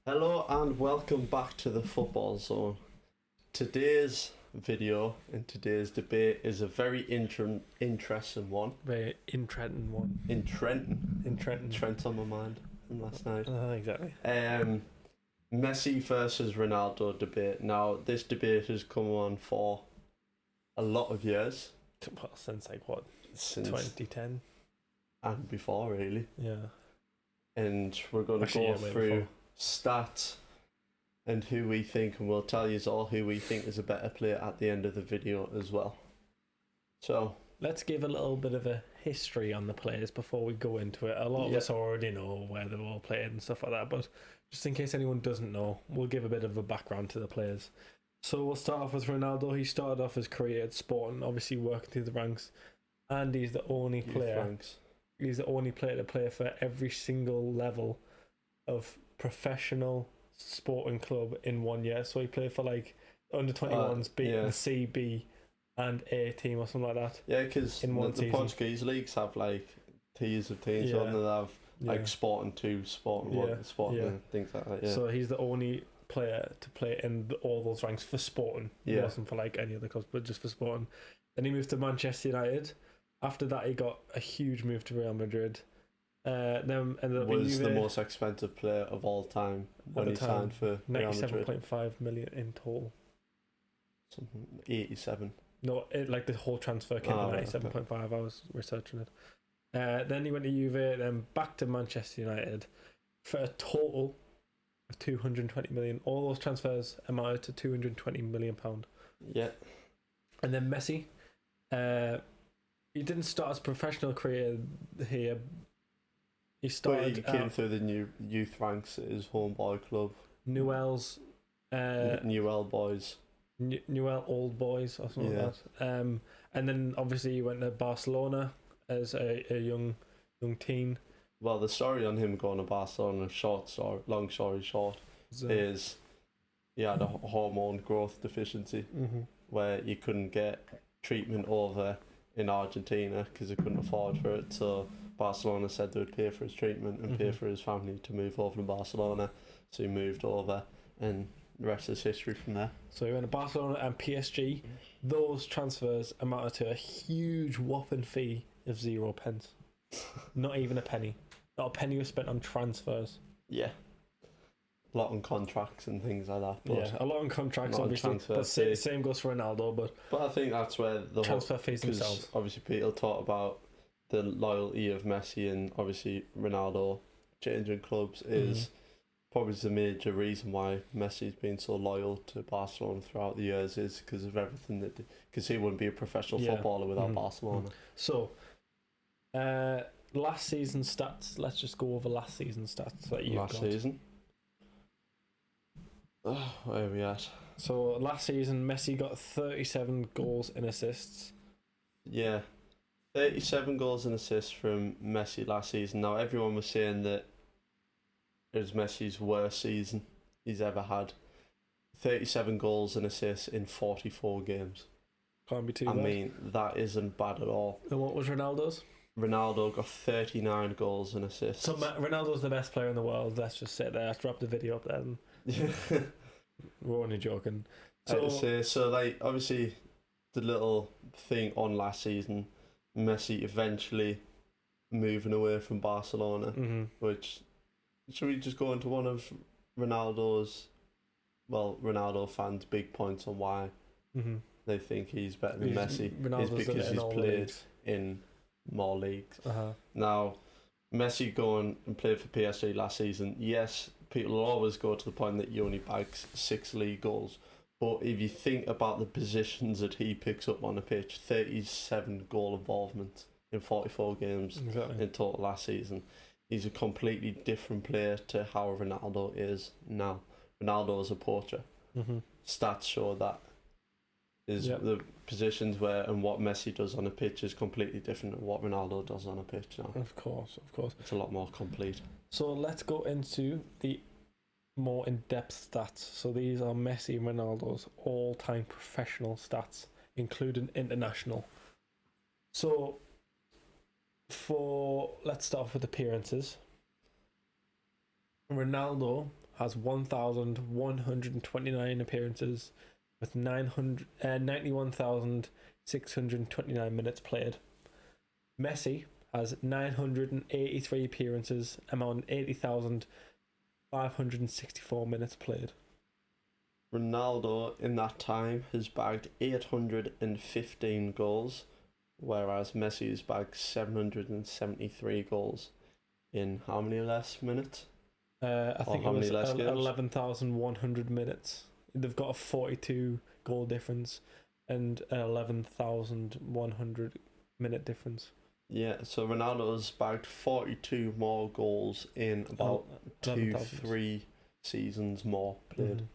Hello and welcome back to the Football Zone. Today's video and today's debate is a very interesting one. Very interesting one. In Trenton. Trenton. Trent's on my mind from last night. Exactly. Messi versus Ronaldo debate. Now, this debate has come on for a lot of years. Well, since like what? Since 2010? And before, really. Yeah. And we're going to go through stats and who we think, and we'll tell you all who we think is a better player at the end of the video as well. So let's give a little bit of a history on the players before we go into it. A lot of us already know where they've all played and stuff like that, but just in case anyone doesn't know, we'll give a bit of a background to the players. So we'll start off with Ronaldo. He started off his career at Sporting, obviously working through the ranks, and he's the only player. He's the only player to play for every single level of professional sporting club in 1 year. So he played for like under 21s, B, and C, B, and A team or something like that. Yeah, because the Portuguese leagues have like tiers of teams on there. They have like Sporting 2, Sporting 1, Sporting and things like that. Yeah. So he's the only player to play in all those ranks for Sporting. He wasn't for like any other clubs, but just for Sporting. Then he moved to Manchester United. After that, he got a huge move to Real Madrid. Then ended up was the most expensive player of all time when he signed for Real Madrid. 97.5 million in total. Something 87. No, like the whole transfer came to 97.5. I was researching it. Then he went to Juve, then back to Manchester United for a total of 220 million. All those transfers amounted to 220 million pound. Yeah. And then Messi, he didn't start his professional career here. He started. But he came through the youth ranks at his homeboy club. Newell's. Newell Boys. Newell Old Boys or something like that. And then obviously he went to Barcelona as a young teen. Well, the story on him going to Barcelona, long story short, is he had a hormone growth deficiency where you couldn't get treatment over in Argentina because they couldn't afford for it. So Barcelona said they would pay for his treatment and pay for his family to move over to Barcelona. So he moved over, and the rest is history from there. So he went to Barcelona and PSG. Those transfers amounted to a huge whopping fee of 0 pence. Not even a penny. Not a penny was spent on transfers. Yeah. A lot on contracts and things like that. But a lot on contracts, obviously. But same goes for Ronaldo. But I think that's where the transfer fees themselves. Obviously, people talk about the loyalty of Messi and obviously Ronaldo changing clubs is probably the major reason why Messi's been so loyal to Barcelona throughout the years is because of everything that, because he wouldn't be a professional footballer without Barcelona. So, last season stats. Let's just go over last season stats that you've got. Last season. Where are we at? So last season, Messi got 37 goals and assists. Yeah, 37 goals and assists from Messi last season. Now everyone was saying that it was Messi's worst season he's ever had. 37 goals and assists in 44 games. Can't be too bad. I mean, that isn't bad at all. And what was Ronaldo's? Ronaldo got 39 goals and assists. So Ronaldo's the best player in the world. Let's just sit there. Let's drop the video up then. We're only joking. So like obviously the little thing on last season, Messi eventually moving away from Barcelona, which should we just go into one of Ronaldo fans' big points on why they think he's better than Messi is because he's played in more leagues. Now, Messi going and played for PSG last season. Yes, people will always go to the point that he only bags 6 league goals. But if you think about the positions that he picks up on the pitch, 37 goal involvement in 44 games in total last season. He's a completely different player to how Ronaldo is now. Ronaldo is a poacher. Stats show that. The positions where and what Messi does on a pitch is completely different than what Ronaldo does on a pitch now. Of course. It's a lot more complete. So let's go into the more in-depth stats. So these are Messi and Ronaldo's all-time professional stats, including international. So let's start off with appearances. Ronaldo has 1,129 appearances with 91,629 minutes played. Messi has 983 appearances, amounting 80,564 minutes played. Ronaldo in that time has bagged 815 goals, whereas Messi has bagged 773 goals in how many less minutes? I think it was 11,100 minutes. They've got a 42 goal difference and 11,100 minute difference. Yeah, so Ronaldo's bagged 42 more goals in about 2-3 seasons more played.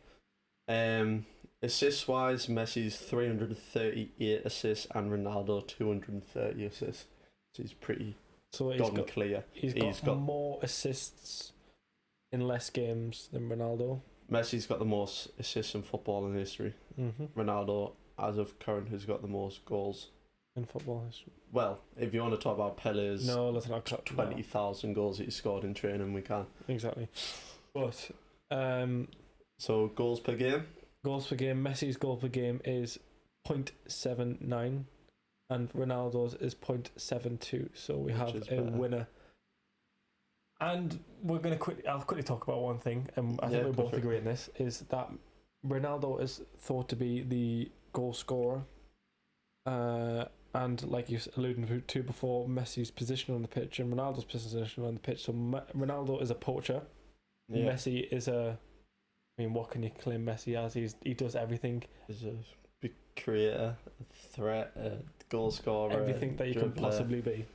Assists wise, Messi's 338 assists and Ronaldo 230 assists. So he's pretty clear. He's got more assists in less games than Ronaldo. Messi's got the most assists in football in history. Ronaldo, as of current, has got the most goals in football history. Well, if you want to talk about Pele's let's not 20,000 goals that he scored in training, we can. Exactly. But so goals per game? Goals per game. Messi's goal per game is 0.79 and Ronaldo's is 0.72. So we have a winner. And we're going to I'll quickly talk about one thing, and I think we both agree on this, is that Ronaldo is thought to be the goal scorer. And like you alluded to before, Messi's position on the pitch and Ronaldo's position on the pitch. So Ronaldo is a poacher. Yeah. Messi is what can you claim Messi as? He does everything. He's a big creator, a threat, a goal scorer. Everything that you can possibly be.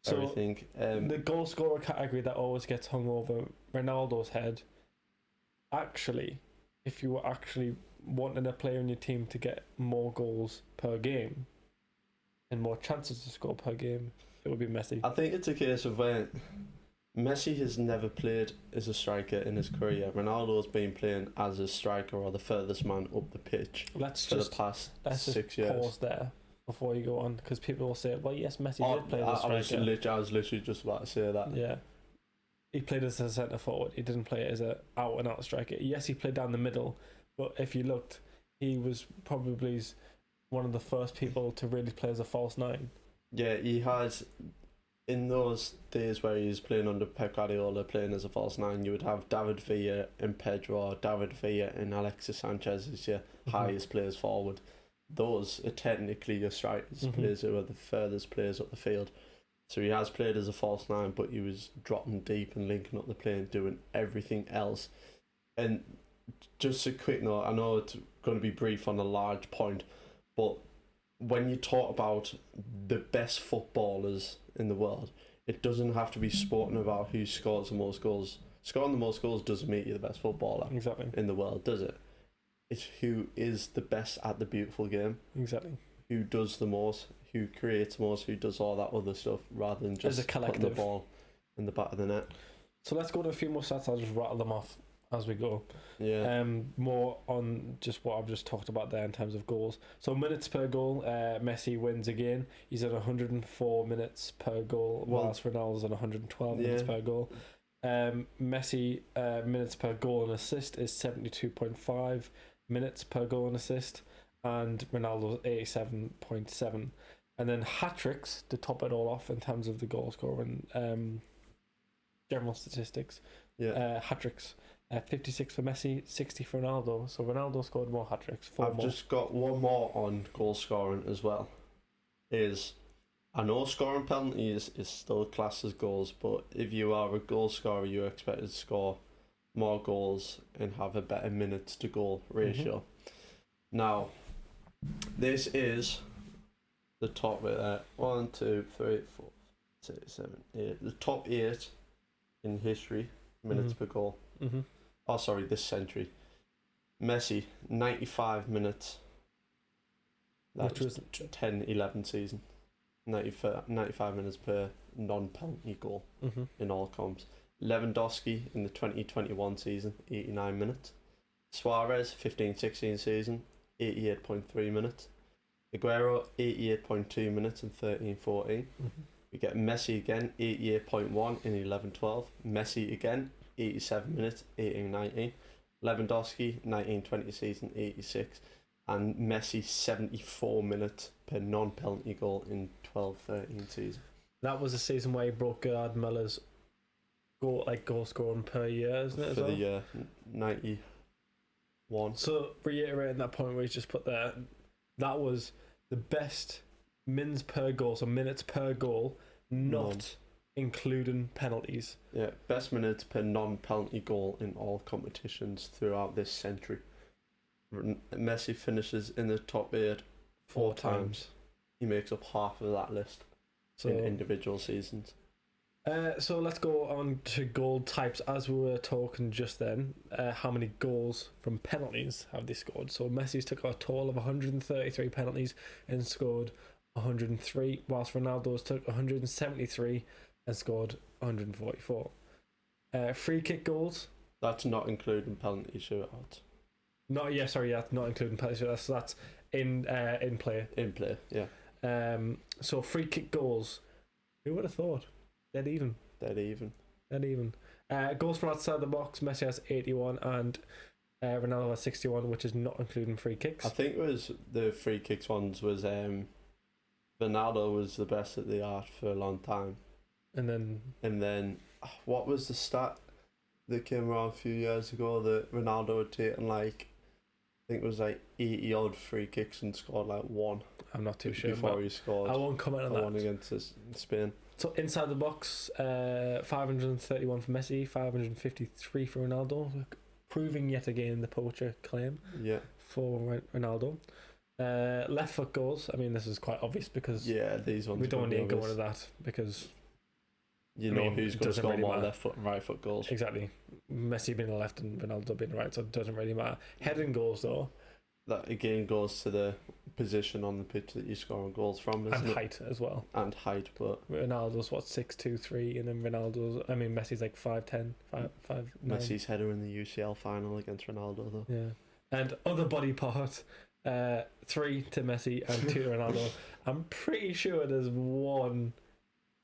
So everything. The goal scorer category that always gets hung over Ronaldo's head. Actually, if you were actually wanting a player in your team to get more goals per game and more chances to score per game, it would be Messi. I think it's a case of when Messi has never played as a striker in his career. Ronaldo's been playing as a striker or the furthest man up the pitch the past 6 years. Pause there before you go on, because people will say, well, yes, Messi did play as a striker. I was literally just about to say that. Yeah. He played as a centre forward. He didn't play as a out and out striker. Yes, he played down the middle, but if you looked, he was probably one of the first people to really play as a false nine. Yeah, he has. In those days where he was playing under Pep Guardiola, playing as a false nine, you would have David Villa and Pedro, David Villa and Alexis Sanchez as your highest players forward. Those are technically your strikers, players who are the furthest players up the field. So he has played as a false nine, but he was dropping deep and linking up the play and doing everything else. And just a quick note, I know it's going to be brief on a large point, but when you talk about the best footballers in the world, it doesn't have to be sporting about who scores the most goals. Scoring the most goals doesn't make you the best footballer in the world, does it? It's who is the best at the beautiful game. Exactly. Who does the most, who creates most, who does all that other stuff, rather than just putting the ball in the back of the net. So let's go to a few more stats. I'll just rattle them off as we go. Yeah. More on just what I've just talked about there in terms of goals. So minutes per goal, Messi wins again. He's at 104 minutes per goal, whilst Ronaldo's on 112 minutes per goal. Messi minutes per goal and assist is 72.5 minutes per goal and assist, and Ronaldo's 87.7. And then hat-tricks to top it all off in terms of the goal scorer and general statistics. Hat-tricks. 56 for Messi, 60 for Ronaldo. So Ronaldo scored more hat-tricks. I've just got one more on goal scoring as well. I know scoring penalties is still classed as goals, but if you are a goal scorer, you're expected to score more goals and have a better minutes to goal ratio. Now, this is the top 1, 2, 3, 4, 6, 7, 8. The top 8 in history, minutes per goal. Oh, sorry, this century. Messi, 95 minutes. That was 10-11 season. 95 minutes per non-penalty goal in all comps. Lewandowski in the 2021 season, 89 minutes. Suarez, 15-16 season, 88.3 minutes. Aguero, 88.2 minutes in 13-14. We get Messi again, 88.1 in 11-12. Messi again, 87 minutes, 18-19. Lewandowski, 19-20 season, 86. And Messi, 74 minutes per non-penalty goal in 12-13 season. That was a season where he broke Gerard Muller's goal scoring per year, isn't it? For the year, 91. So, reiterating that point we just put there, that was the best mins per goal, so minutes per goal, not including penalties. Yeah, best minutes per non-penalty goal in all competitions throughout this century. Messi finishes in the top 8 four times. He makes up half of that list in individual seasons. So let's go on to goal types. As we were talking just then, how many goals from penalties have they scored? So Messi's took a total of 133 penalties and scored 103, whilst Ronaldo's took 173 and scored 144. Free kick goals. That's not including penalty shootouts. Not including penalty shootouts. So that's in play. In play, yeah. So free kick goals. Who would have thought? Dead even. Goals from outside the box. Messi has 81 and Ronaldo has 61, which is not including free kicks. I think it was the free kicks ones was Ronaldo was the best at the art for a long time. And then what was the stat that came around a few years ago that Ronaldo had taken I think it was 80 odd free kicks and scored one. I'm not too sure. Before he scored. I won't comment on that. One against Spain. So inside the box, 531 for Messi, 553 for Ronaldo, proving yet again the poacher claim. Yeah. For Ronaldo. Left foot goals. I mean, this is quite obvious because these ones we don't need to go into that because who's going to score more left foot and right foot goals. Exactly. Messi being the left and Ronaldo being the right, so it doesn't really matter. Heading goals though. That again goes to the position on the pitch that you're scoring goals from, isn't it? Height as well. And height, but Ronaldo's 6'2", and then Messi's 5'10", 5'9". Messi's header in the UCL final against Ronaldo though. Yeah. And other body part, 3 to Messi and 2 to Ronaldo. I'm pretty sure there's 1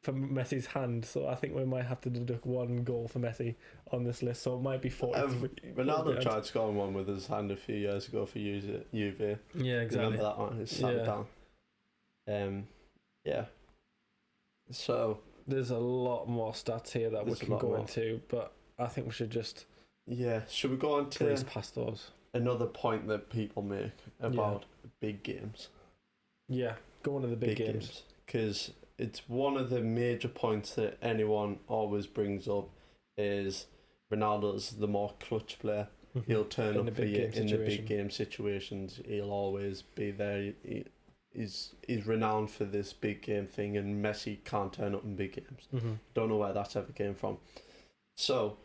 from Messi's hand, so I think we might have to deduct 1 goal for Messi on this list, so it might be 43. Ronaldo tried scoring one with his hand a few years ago for Juve. Yeah, exactly. Remember that one? It's down. Yeah. So there's a lot more stats here that we can go into, but I think we should just should we go on to breeze past those? Another point that people make about big games. Yeah, go on to the big games because it's one of the major points that anyone always brings up is Ronaldo's the more clutch player. Mm-hmm. He'll turn up for you in the big game situations. He'll always be there. He's renowned for this big game thing, and Messi can't turn up in big games. Mm-hmm. Don't know where that's ever came from. So,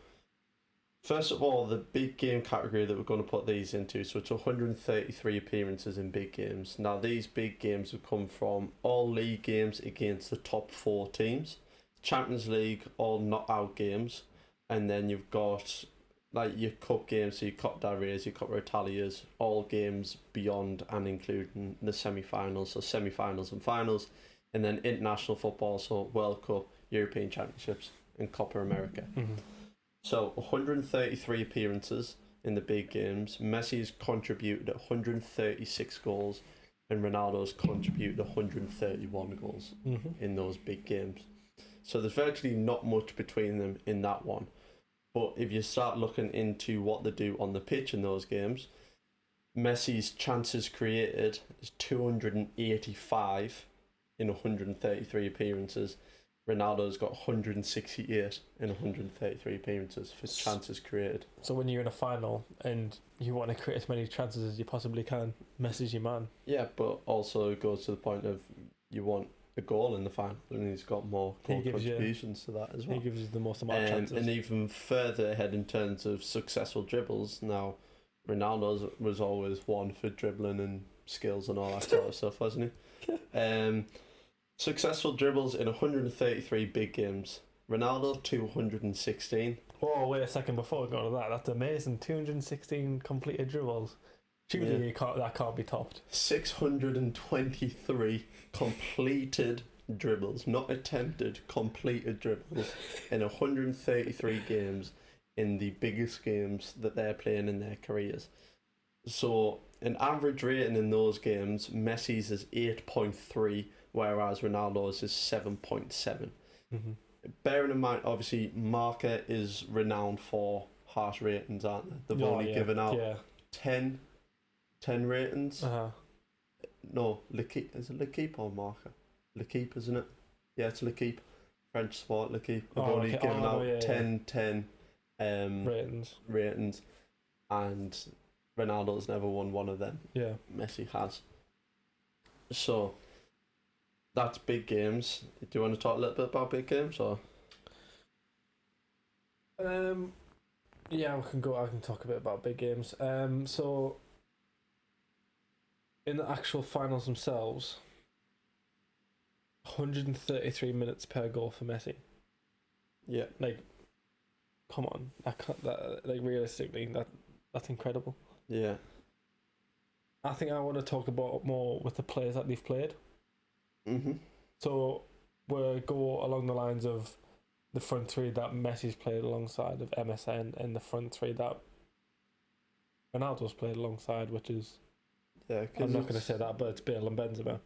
first of all, the big game category that we're going to put these into, so it's 133 appearances in big games. Now, these big games have come from all league games against the top 4 teams, Champions League, all knockout games, and then you've got your cup games, so your Cop del Rey's, your Coppa Italia's, all games beyond and including the semi-finals, so semi-finals and finals, and then international football, so World Cup, European Championships, and Copa America. Mm-hmm. So 133 appearances in the big games. Messi's contributed 136 goals and Ronaldo's contributed 131 goals in those big games. So there's virtually not much between them in that one. But if you start looking into what they do on the pitch in those games, Messi's chances created is 285 in 133 appearances. Ronaldo's got 168 in 133 appearances for chances created. So when you're in a final and you want to create as many chances as you possibly can, Messi's your man. Yeah, but also it goes to the point of you want a goal in the final, and he's got more goal contributions to that as well. He gives you the most amount of chances. And even further ahead in terms of successful dribbles, now Ronaldo was always one for dribbling and skills and all that sort of stuff, wasn't he? Successful dribbles in 133 big games. Ronaldo, 216. Oh, wait a second before we go to that. That's amazing. 216 completed dribbles. Surely that can't be topped. 623 completed dribbles. Not attempted, completed dribbles in 133 games in the biggest games that they're playing in their careers. So an average rating in those games, Messi's is 8.3, whereas Ronaldo's is 7.7. Bearing in mind, obviously, Marca is renowned for harsh ratings, aren't they? They've only given out 10 ratings. No, L'Equipe. Is it L'Equipe or Marca? L'Equipe, isn't it? Yeah, it's L'Equipe. French sport, L'Equipe. They've only given out 10 ratings. And Ronaldo's never won one of them. Yeah. Messi has. So, that's big games. Do you want to talk a little bit about big games, or? Yeah, I can talk a bit about big games. So in the actual finals themselves, 133 minutes per goal for Messi. Yeah. Like, come on, realistically, that's incredible. Yeah. I think I want to talk about more with the players that they've played. So we'll go along the lines of the front three that Messi's played alongside of MSN, and the front three that Ronaldo's played alongside, which is, I'm not going to say that, but it's Bale and Benzema.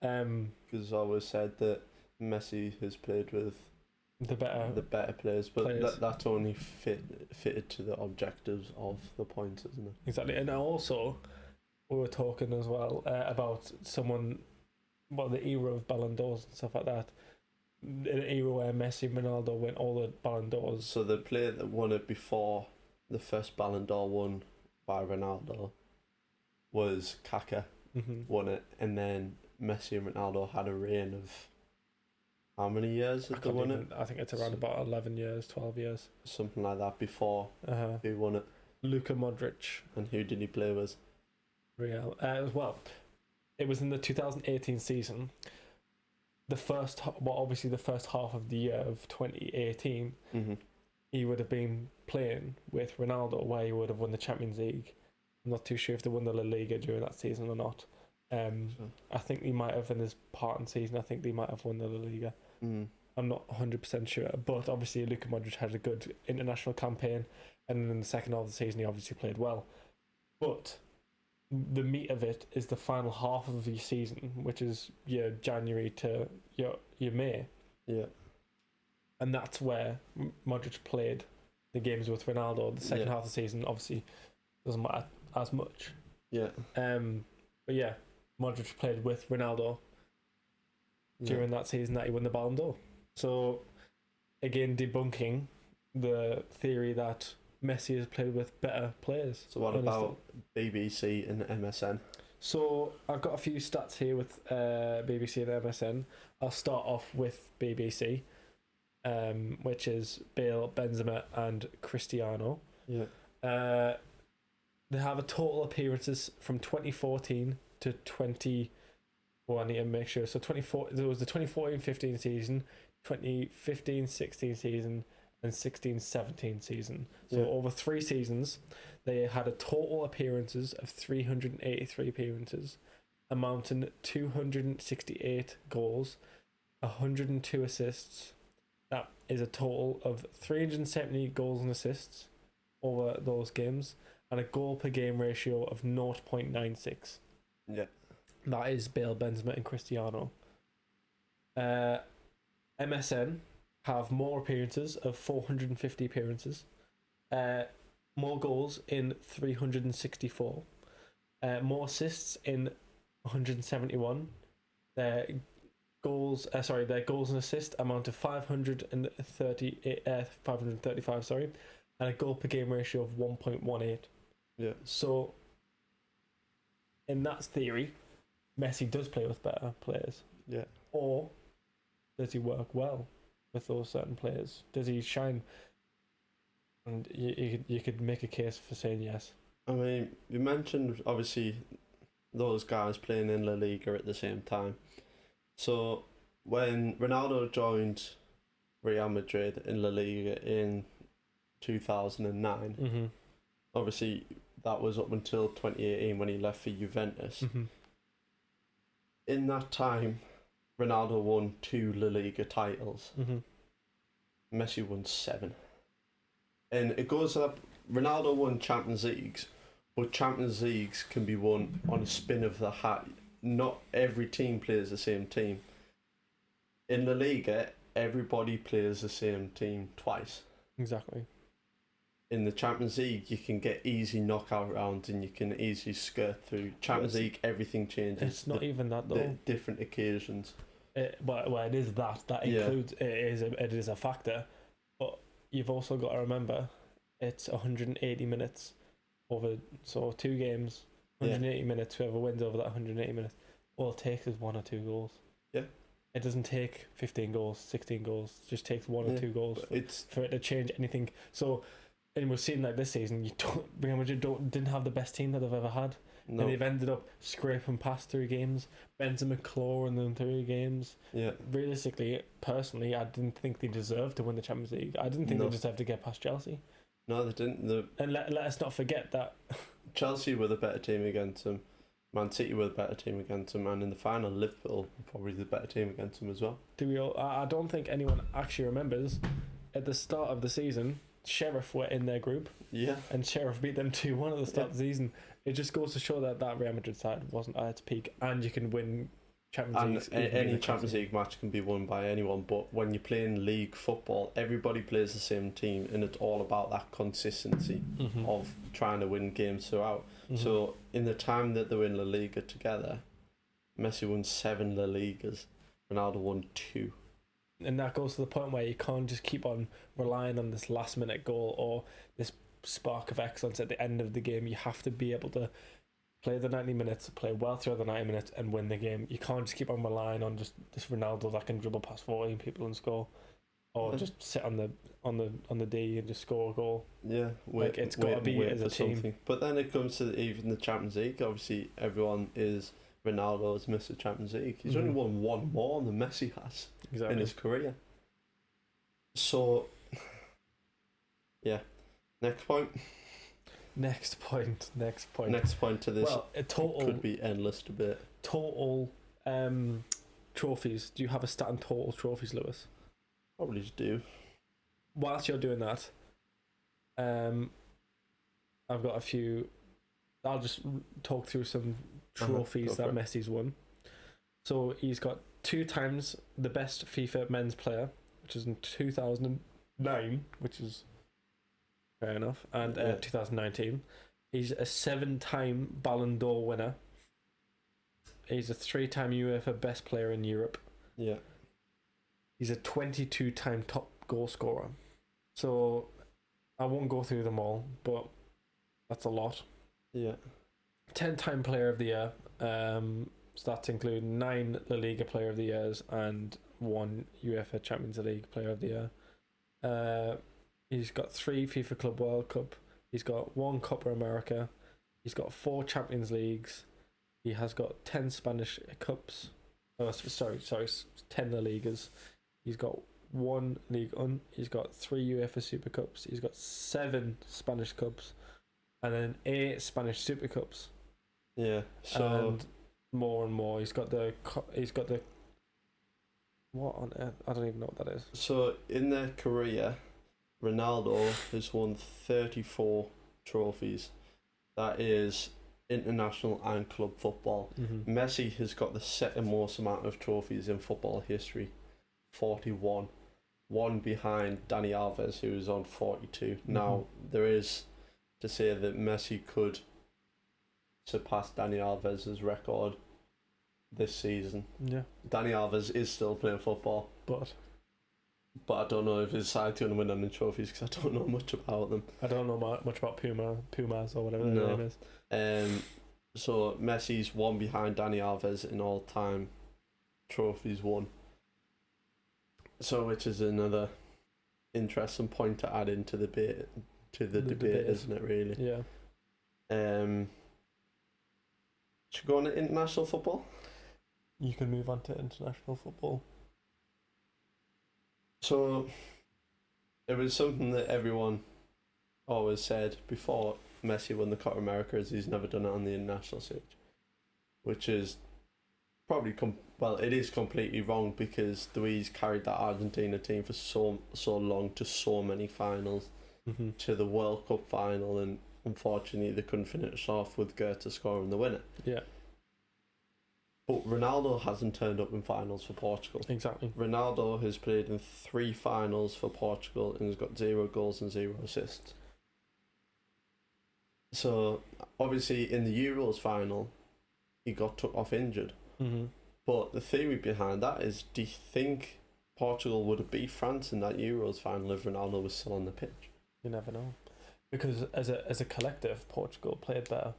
Because it's always said that Messi has played with the better players, but that's only fitted to the objectives of the points, isn't it? Exactly. And also we were talking as well about the era of Ballon d'Ors and stuff like that. An era where Messi and Ronaldo win all the Ballon d'Ors. So the player that won it before the first Ballon d'Or won by Ronaldo was Kaká. Won it, and then Messi and Ronaldo had a reign of how many years did they won it? I think it's around about 11 years, 12 years. Something like that before who won it? Luka Modric. And who did he play with? Real. Well, it was in the 2018 season. The first half of the year of 2018, he would have been playing with Ronaldo, where he would have won the Champions League. I'm not too sure if they won the La Liga during that season or not. I think he might have in his part in season. I think they might have won the La Liga. I'm not 100% sure, but obviously Luka Modric had a good international campaign, and in the second half of the season he obviously played well. But the meat of it is the final half of the season, which is your January to your May. Yeah. And that's where Modric played the games with Ronaldo. The second half of the season obviously doesn't matter as much. Yeah. But yeah, Modric played with Ronaldo during that season that he won the Ballon d'Or. So again, debunking the theory that Messi has played with better players. So what about BBC and MSN? So I've got a few stats here with BBC and MSN. I'll start off with BBC, which is Bale, Benzema and Cristiano. Yeah. They have a total appearances from 2014 to 20... Well, I need to make sure. So there was the 2014-15 season, 2015-16 season, and 16-17 season. So over 3 seasons, they had a total appearances of 383 appearances, amounting to 268 goals, 102 assists. That is a total of 370 goals and assists over those games, and a goal per game ratio of 0.96. Yeah. That is Bale, Benzema and Cristiano. MSN have more appearances of 450 appearances, more goals in 364, more assists in 171. Their goals and assists amount to 535, and a goal per game ratio of 1.18. Yeah. So in that theory, Messi does play with better players. Yeah. Or does he work well with those certain players? Does he shine? And you could make a case for saying yes. I mean, you mentioned obviously those guys playing in La Liga at the same time. So when Ronaldo joined Real Madrid in La Liga in 2009, obviously that was up until 2018 when he left for Juventus. In that time, Ronaldo won 2 La Liga titles. Messi won 7. And it goes up. Ronaldo won Champions Leagues, but Champions Leagues can be won on a spin of the hat. Not every team plays the same team. In La Liga, everybody plays the same team twice. Exactly. In the Champions League, you can get easy knockout rounds and you can easily skirt through. Champions League, everything changes. It's not even that though. Different occasions. Well, it is that. That includes. Yeah. It is a factor, but you've also got to remember, it's 180 minutes over. So 2 games, 180 minutes. Whoever wins over that 180 minutes, all it takes is 1 or 2 goals. Yeah. It doesn't take 15 goals, 16 goals. It just takes 1 or 2 goals for it to change anything. So. And we've seen like this season, Real Madrid didn't have the best team that they've ever had, and they've ended up scraping past 3 games. Benzema clawing them 3 games. Yeah. Realistically, personally, I didn't think they deserved to win the Champions League. I didn't think they deserved to get past Chelsea. No, they didn't. And let us not forget that Chelsea were the better team against them. Man City were the better team against them, and in the final, Liverpool were probably the better team against them as well. I don't think anyone actually remembers at the start of the season. Sheriff were in their group, and Sheriff beat them 2-1 at the start of the season. It just goes to show that Real Madrid side wasn't at its peak, and you can win Champions League. Any Champions League match can be won by anyone, but when you're playing league football, everybody plays the same team, and it's all about that consistency of trying to win games throughout. So in the time that they were in La Liga together, Messi won 7 La Ligas, Ronaldo won 2. And that goes to the point where you can't just keep on relying on this last minute goal or this spark of excellence at the end of the game. You have to be able to play the 90 minutes, play well throughout the 90 minutes and win the game. You can't just keep on relying on just this Ronaldo that can dribble past 14 people and score, or just sit on the D and just score a goal. Yeah, it's got to be as a team. Something. But then it comes to even the Champions League. Obviously, everyone is Ronaldo has missed the Champions League. He's only won 1 more than Messi has in his career. So, yeah. Next point to this. Well, total could be endless debate. Total trophies. Do you have a stat on total trophies, Lewis? Probably do. Whilst you're doing that, I've got a few. I'll just talk through some trophies that Messi's won. So he's got 2 times the best FIFA men's player, which is in 2009, which is fair enough, and 2019. He's a 7-time Ballon d'Or winner. He's a 3-time UEFA best player in Europe. Yeah. He's a 22-time top goal scorer. So I won't go through them all, but that's a lot. Yeah. 10-time player of the year. Stats include 9 La Liga player of the years and 1 UEFA Champions League player of the year. He's got 3 FIFA Club World Cup. He's got 1 Copa America. He's got 4 Champions Leagues. He has got 10 Spanish Cups. Oh, sorry, 10 La Ligas. He's got 1 League Un. He's got 3 UEFA Super Cups. He's got 7 Spanish Cups, and then 8 Spanish Super Cups. Yeah. So and more and more. He's got the what on earth? I don't even know what that is. So in their career, Ronaldo has won 34 trophies. That is international and club football. Messi has got the second most amount of trophies in football history, 41. 1 behind Dani Alves, who is on 42. Now, there is to say that Messi could surpass Dani Alves' record this season. Yeah. Dani Alves is still playing football. But I don't know if his side's going to win any trophies because I don't know much about them. I don't know much about Pumas or whatever their name is. So Messi's 1 behind Dani Alves in all-time trophies won. So which is another interesting point to add into the debate, isn't it? Really? Yeah. Should we go on to international football? You can move on to international football. So, it was something that everyone always said before Messi won the Copa America is he's never done it on the international stage, which is probably it is completely wrong because the way he's carried that Argentina team for so long to so many finals, to the World Cup final, and unfortunately they couldn't finish off with Goethe scoring the winner. Yeah. But Ronaldo hasn't turned up in finals for Portugal. Exactly. Ronaldo has played in 3 finals for Portugal and has got 0 goals and 0 assists. So, obviously, in the Euros final, he got took off injured. But the theory behind that is, do you think Portugal would have beat France in that Euros final if Ronaldo was still on the pitch? You never know. Because as a collective, Portugal played better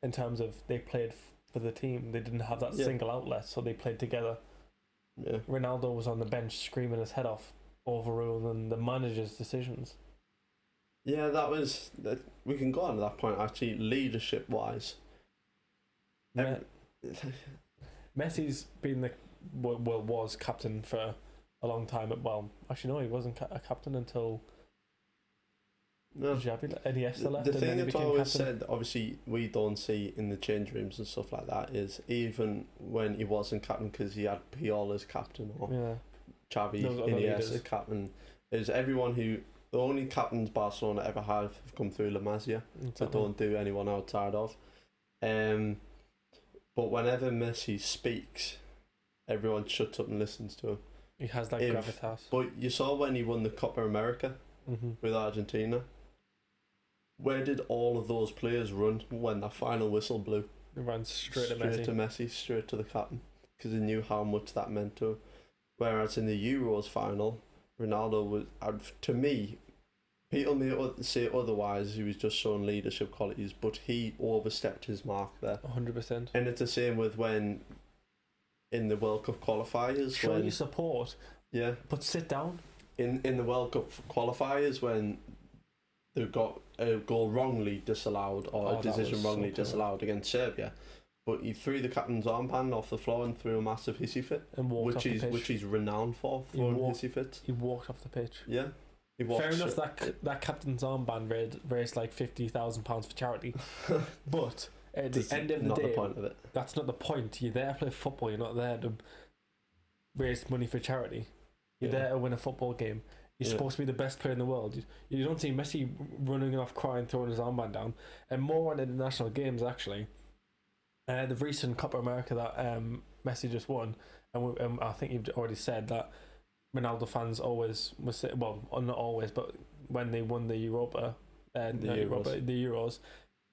in terms of they played for the team. They didn't have that single outlet, so they played together. Yeah. Ronaldo was on the bench screaming his head off, overruling the manager's decisions. Yeah, we can go on to that point actually, leadership wise. Messi's been was captain for a long time. Well, actually no, he wasn't a captain until Iniesta left. The thing that's always said, obviously we don't see in the change rooms and stuff like that, is even when he wasn't captain, because he had Puyol as captain or Xavi, Iniesta as captain, is everyone who, the only captains Barcelona ever have come through La Masia, so don't do anyone outside of. But whenever Messi speaks, everyone shuts up and listens to him. He has that gravitas. But you saw when he won the Copa America with Argentina, where did all of those players run when that final whistle blew? They ran straight to Messi. Straight to the captain, because they knew how much that meant to him. Whereas in the Euros final, Ronaldo was, to me, people may say otherwise, he was just showing leadership qualities, but he overstepped his mark there. 100%. And it's the same with when in the World Cup qualifiers. Show your support. Yeah. But sit down. In the World Cup qualifiers, when they got a goal wrongly disallowed or a decision wrongly disallowed against Serbia, but he threw the captain's armband off the floor and threw a massive hissy fit, and walked off the pitch. Which he's renowned for hissy fits. He walked off the pitch. Yeah. Fair enough that captain's armband raised like £50,000 for charity, but at the end of the day, the point of it. That's not the point. You're there to play football. You're not there to raise money for charity. You're there to win a football game. You're supposed to be the best player in the world. You don't see Messi running off crying, throwing his armband down, and more on international games actually. The recent Copa America that Messi just won, and I think you've already said that Ronaldo fans always was, well, not always, but when they won the Euros,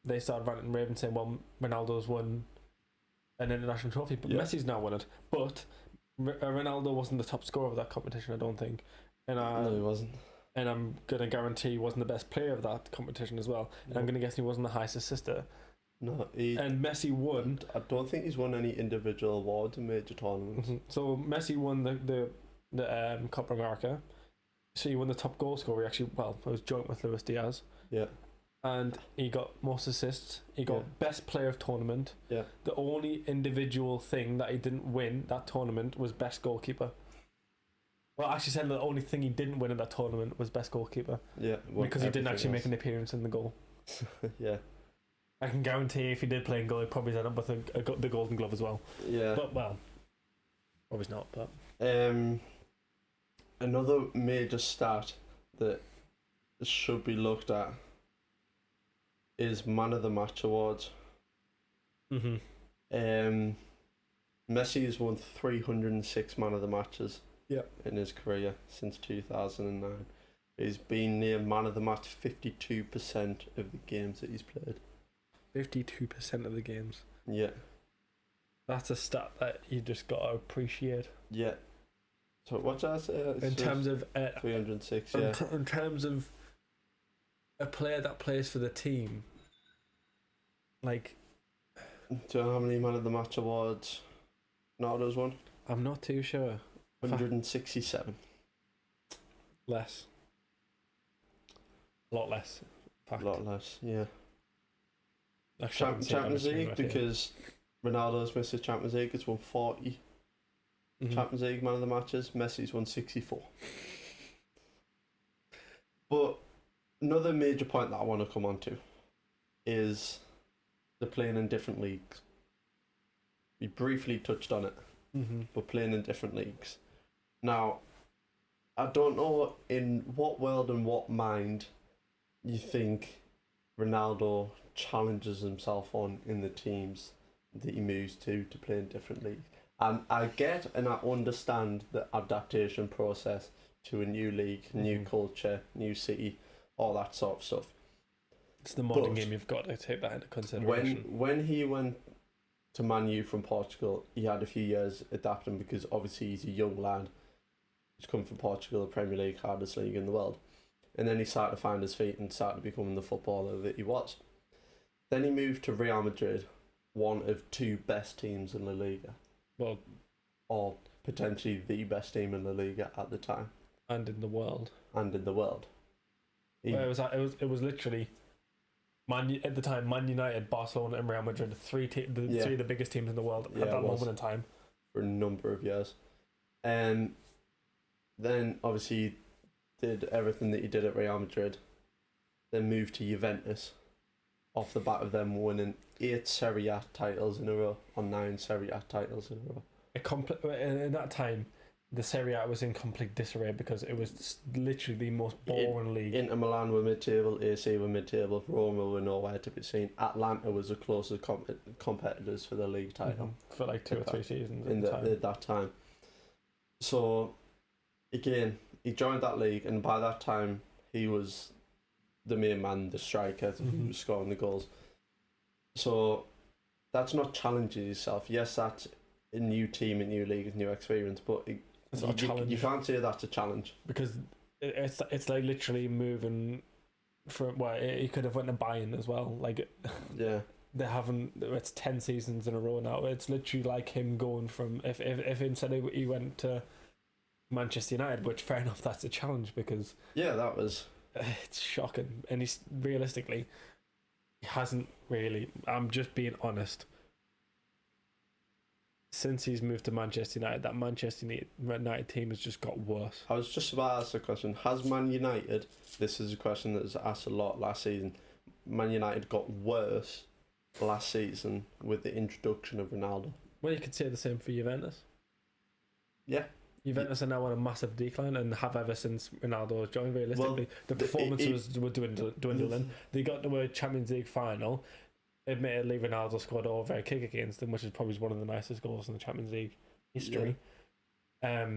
they started ranting and raving saying, well, Ronaldo's won an international trophy, but Messi's now won it. But Ronaldo wasn't the top scorer of that competition, I don't think. And no, he wasn't. And I'm going to guarantee he wasn't the best player of that competition as well. And I'm going to guess he wasn't the highest assister. No, and Messi won. I don't think he's won any individual awards in major tournaments. So Messi won the Copa America. So he won the top goal scorer. Actually, well, it was joint with Luis Diaz. Yeah. And he got most assists. He got best player of tournament. Yeah. The only individual thing that he didn't win that tournament was best goalkeeper. Well, actually said the only thing he didn't win in that tournament was best goalkeeper. Yeah. Because he didn't actually make an appearance in the goal. Yeah. I can guarantee if he did play in goal, he'd probably end up with the Golden Glove as well. Yeah. But, well, probably not, but... Another major stat that should be looked at is Man of the Match awards. Messi has won 306 Man of the Matches in his career since 2009. He's been named Man of the Match 52% of the games that he's played. 52% of the games. Yeah. That's a stat that you just got to appreciate. Yeah. So what's that? In terms of 306, in terms of a player that plays for the team, like... Do you know how many Man of the Match awards Ronaldo's won? I'm not too sure. 167. Less. A lot less. A lot less, yeah. Champions League, because Ronaldo's missed the Champions League, it's won 40. Champions League Man of the Matches, Messi's won 64. But another major point that I want to come on to is they're playing in different leagues. We briefly touched on it, but playing in different leagues. Now, I don't know in what world and what mind you think Ronaldo challenges himself on in the teams that he moves to play in different leagues. And I get and I understand the adaptation process to a new league, new culture, new city, all that sort of stuff. It's the modern game, you've got to take that into consideration. When he went to Man U from Portugal, he had a few years adapting because obviously he's a young lad. He's come from Portugal, the Premier League, hardest league in the world. And then he started to find his feet and started becoming the footballer that he was. Then he moved to Real Madrid, one of two best teams in La Liga. Well, or potentially the best team in La Liga at the time. And in the world. It was literally at the time, Man United, Barcelona and Real Madrid, three of the biggest teams in the world at that moment in time. For a number of years. And then obviously he did everything that he did at Real Madrid. Then moved to Juventus. Off the back of them winning 8 Serie A titles in a row, or 9 Serie A titles in a row. In that time, the Serie A was in complete disarray because it was literally the most boring league. Inter Milan were mid-table, AC were mid-table, Roma were nowhere to be seen. Atlanta was the closest competitors for the league title. For like 2 or 3 seasons at that time. So, again, he joined that league, and by that time, he was the main man, the striker who was scoring the goals. So, that's not challenging yourself. Yes, that's a new team, a new league, a new experience, but it's not a challenge. You can't say that's a challenge because it's like literally moving from. Well, he could have went to Bayern as well. Like, yeah, they haven't. It's 10 seasons in a row now. It's literally like him going from if instead he went to Manchester United, which fair enough, that's a challenge because that was. It's shocking, and he's realistically, he hasn't really. I'm just being honest. Since he's moved to Manchester United, that Manchester United team has just got worse. I was just about to ask the question: has Man United? This is a question that was asked a lot last season. Man United got worse last season with the introduction of Ronaldo. Well, you could say the same for Juventus. Yeah. Juventus are now on a massive decline and have ever since Ronaldo has joined. Realistically, the performances were dwindling. They got to a Champions League final. Admittedly, Ronaldo scored over a kick against them, which is probably one of the nicest goals in the Champions League history. Yeah.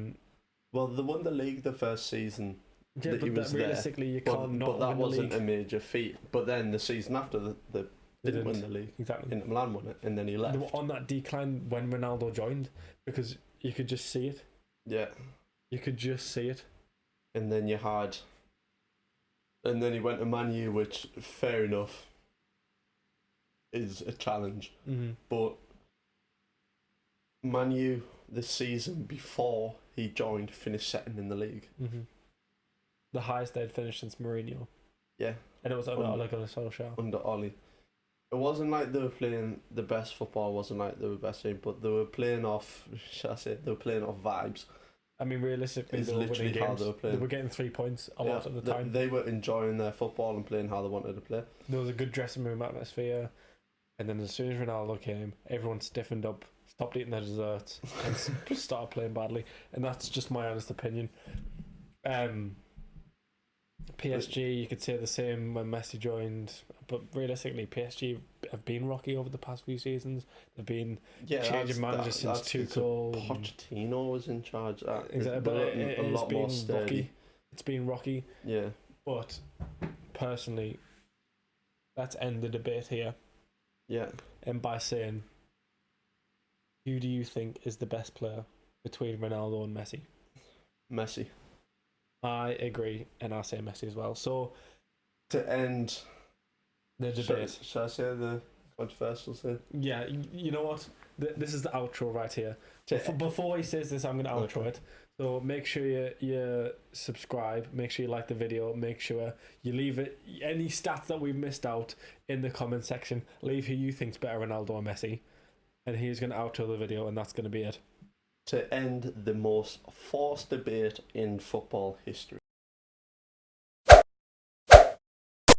Well, they won the league the first season. Yeah, that he was realistically, there. You can't not. But that wasn't a major feat. But then the season after, they didn't win the league. Exactly. Inter Milan won it, and then he left. They were on that decline when Ronaldo joined because you could just see it. Yeah. You could just see it. And then he went to Man U, which, fair enough, is a challenge. But Man U, the season before he joined, finished second in the league. The highest they'd finished since Mourinho. Yeah. And it was under Ole Gunnar Solskjaer. Under Ole. It wasn't like they were playing the best football, wasn't like they were best team, but they were playing off, they were playing off vibes. I mean, realistically, they were winning games. They were getting 3 points a lot of the time. They were enjoying their football and playing how they wanted to play. There was a good dressing room atmosphere, and then as soon as Ronaldo came, everyone stiffened up, stopped eating their desserts, and started playing badly. And that's just my honest opinion. PSG, you could say the same when Messi joined, but realistically, PSG have been rocky over the past few seasons. They've been changing managers since Tuchel. Pochettino was in charge. Exactly, but it's been more rocky. It's been rocky. Yeah. But personally, let's end the debate here. Yeah. And by saying, who do you think is the best player between Ronaldo and Messi? Messi. I agree, and I say Messi as well. So, to end the debate, should I say the controversial thing? Yeah, you know what? This is the outro right here. Before he says this, I'm going to outro it. So make sure you subscribe. Make sure you like the video. Make sure you leave it any stats that we've missed out in the comment section. Leave who you think's better, Ronaldo or Messi, and he's going to outro the video, and that's going to be it. To end the most forced debate in football history.